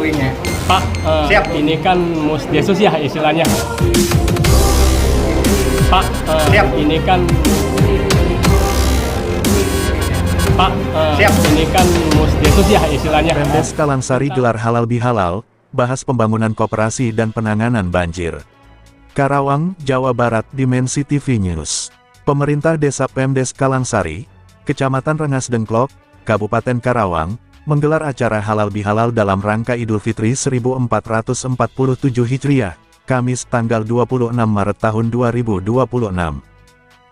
mengetahuinya. Pak, Siap. ini kan Musdesus ya istilahnya. Pak, Siap. ini kan Pak, Siap. ini kan Musdesus ya istilahnya. Pemdes Kalangsari gelar halal bihalal, bahas pembangunan koperasi dan penanganan banjir. Karawang, Jawa Barat, Dimensi TV News. Pemerintah Desa Pemdes Kalangsari, Kecamatan Rengas Dengklok, Kabupaten Karawang, menggelar acara halal bihalal dalam rangka Idul Fitri 1447 Hijriah, Kamis tanggal 26 Maret tahun 2026.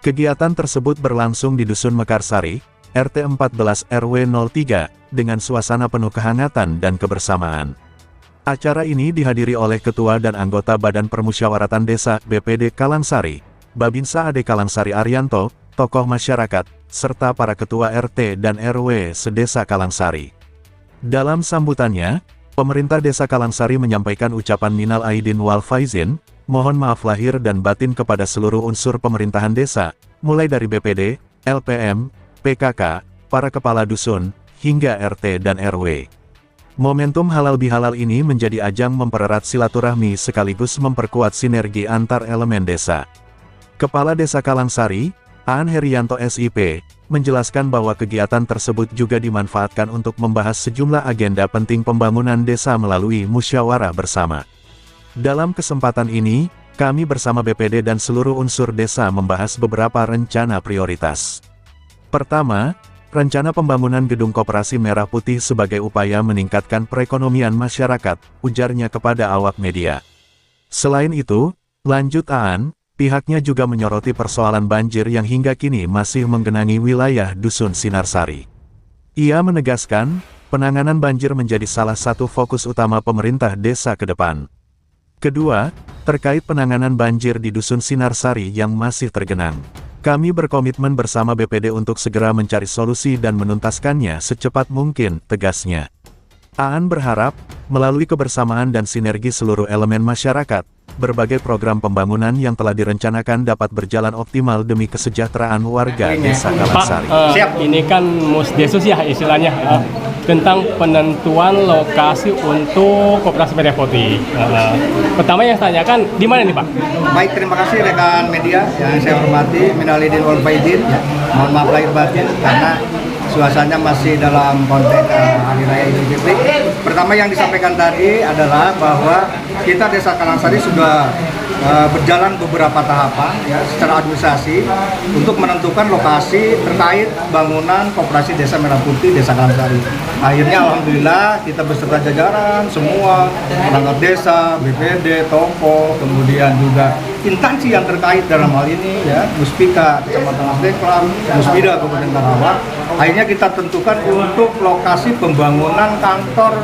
Kegiatan tersebut berlangsung di Dusun Mekarsari, RT 14 RW 03, dengan suasana penuh kehangatan dan kebersamaan. Acara ini dihadiri oleh Ketua dan anggota Badan Permusyawaratan Desa BPD Kalangsari, Babinsa Ade Kalangsari Arianto, tokoh masyarakat, serta para Ketua RT dan RW sedesa Kalangsari. Dalam sambutannya, pemerintah Desa Kalangsari menyampaikan ucapan minal aidin wal faizin, mohon maaf lahir dan batin kepada seluruh unsur pemerintahan desa, mulai dari BPD, LPM, PKK, para kepala dusun, hingga RT dan RW. Momentum halal bihalal ini menjadi ajang mempererat silaturahmi sekaligus memperkuat sinergi antar elemen desa. Kepala Desa Kalangsari, Aan Herianto SIP, menjelaskan bahwa kegiatan tersebut juga dimanfaatkan untuk membahas sejumlah agenda penting pembangunan desa melalui musyawarah bersama. Dalam kesempatan ini, kami bersama BPD dan seluruh unsur desa membahas beberapa rencana prioritas. Pertama, rencana pembangunan gedung koperasi Merah Putih sebagai upaya meningkatkan perekonomian masyarakat, ujarnya kepada awak media. Selain itu, lanjut Aan, pihaknya juga menyoroti persoalan banjir yang hingga kini masih menggenangi wilayah Dusun Sinarsari. Ia menegaskan, penanganan banjir menjadi salah satu fokus utama pemerintah desa ke depan. Kedua, terkait penanganan banjir di Dusun Sinarsari yang masih tergenang. Kami berkomitmen bersama BPD untuk segera mencari solusi dan menuntaskannya secepat mungkin, tegasnya. Aan berharap, melalui kebersamaan dan sinergi seluruh elemen masyarakat, berbagai program pembangunan yang telah direncanakan dapat berjalan optimal demi kesejahteraan warga Desa Kalangsari. Pak, ini kan Musdesus ya istilahnya, tentang penentuan lokasi untuk koperasi Merah Putih. Pertama yang saya tanyakan, di mana nih Pak? Baik, terima kasih rekan media yang saya hormati, minal aidin wal faizin, ya. Mohon maaf lahir batin karena suasananya masih dalam konteks Hari Raya Idul Fitri. Pertama yang disampaikan tadi adalah bahwa kita Desa Kalangsari sudah berjalan beberapa tahapan ya, secara administrasi untuk menentukan lokasi terkait bangunan koperasi Desa Merah Putih Desa Kalangsari. Akhirnya alhamdulillah kita beserta jajaran semua perangkat desa, BPD, Topo, kemudian juga instansi yang terkait dalam hal ini ya, Muspika Kecamatan Asdeklam, Muspida Kabupaten Karawang. Akhirnya kita tentukan untuk lokasi pembangunan kantor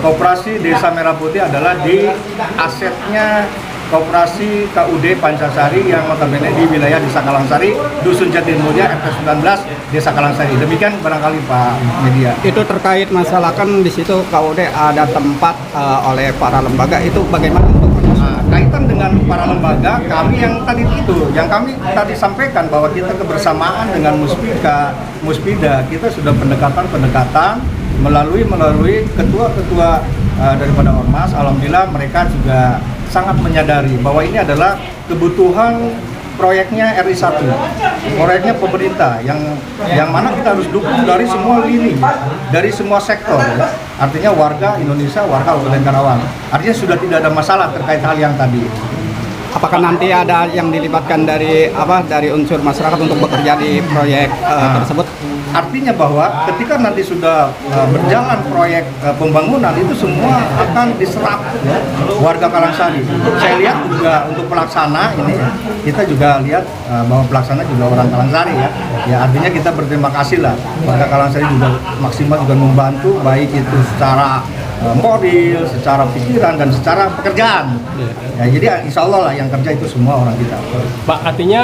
koperasi Desa Merah Putih adalah di asetnya Koperasi KUD Pancasari yang notabene di wilayah Desa Kalangsari, Dusun Jatimulya, RT 19, Desa Kalangsari. Demikian barangkali Pak Media. Itu terkait masalah kan di situ KUD ada tempat oleh para lembaga, itu bagaimana untuk kaitan dengan para lembaga, kami yang kami tadi sampaikan bahwa kita kebersamaan dengan Muspida, kita sudah pendekatan melalui ketua-ketua daripada ormas. Alhamdulillah mereka juga sangat menyadari bahwa ini adalah kebutuhan proyeknya RI1, proyeknya pemerintah yang mana kita harus dukung dari semua lini, dari semua sektor ya. Artinya warga Indonesia, warga Kabupaten Karawang. Artinya sudah tidak ada masalah terkait hal yang tadi. apakah nanti ada yang dilibatkan dari unsur masyarakat untuk bekerja di proyek tersebut? Artinya bahwa ketika nanti sudah berjalan proyek pembangunan itu semua akan diserap ya, warga Kalangsari. Saya lihat juga untuk pelaksana ini kita juga lihat bahwa pelaksana juga orang Kalangsari ya. Ya artinya kita berterima kasih lah, warga Kalangsari juga maksimal juga membantu baik itu secara moral, secara pikiran dan secara pekerjaan. Ya, jadi insya Allah lah yang kerja itu semua orang kita. Pak, artinya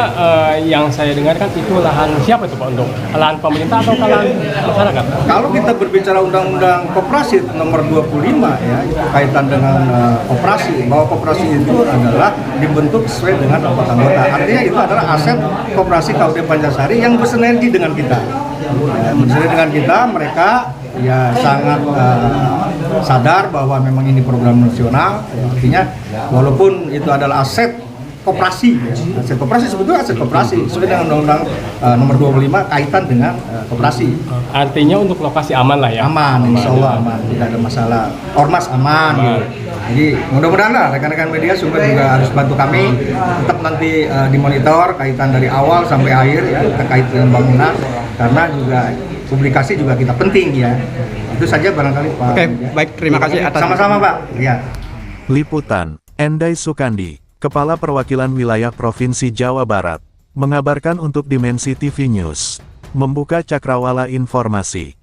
yang saya dengarkan itu lahan siapa itu Pak, untuk lahan pemerintah atau lahan masyarakat? Kalau kita berbicara Undang-Undang Koperasi nomor 25 ya, itu kaitan dengan koperasi, bahwa koperasi itu adalah dibentuk sesuai dengan anggota. Artinya itu adalah aset koperasi KUD Pancasari yang bersinergi dengan kita. Ya, bersinergi dengan kita, mereka ya sangat sadar bahwa memang ini program nasional, artinya walaupun itu adalah aset koperasi, aset koperasi sebetulnya aset koperasi sesuai dengan Undang-Undang Nomor 25 kaitan dengan koperasi. Artinya untuk lokasi aman lah ya. Aman, insya Allah aman, tidak ada masalah. Ormas aman. Gitu. Jadi mudah-mudahan lah rekan-rekan media juga harus bantu kami tetap nanti dimonitor kaitan dari awal sampai akhir ya terkait dengan bangunan, karena juga publikasi juga kita penting ya. Itu saja barangkali Pak. Oke, baik, terima kasih atas. Sama-sama Pak. Ya. Liputan, Endai Sukandi, Kepala Perwakilan Wilayah Provinsi Jawa Barat, mengabarkan untuk Dimensi TV News. Membuka cakrawala informasi.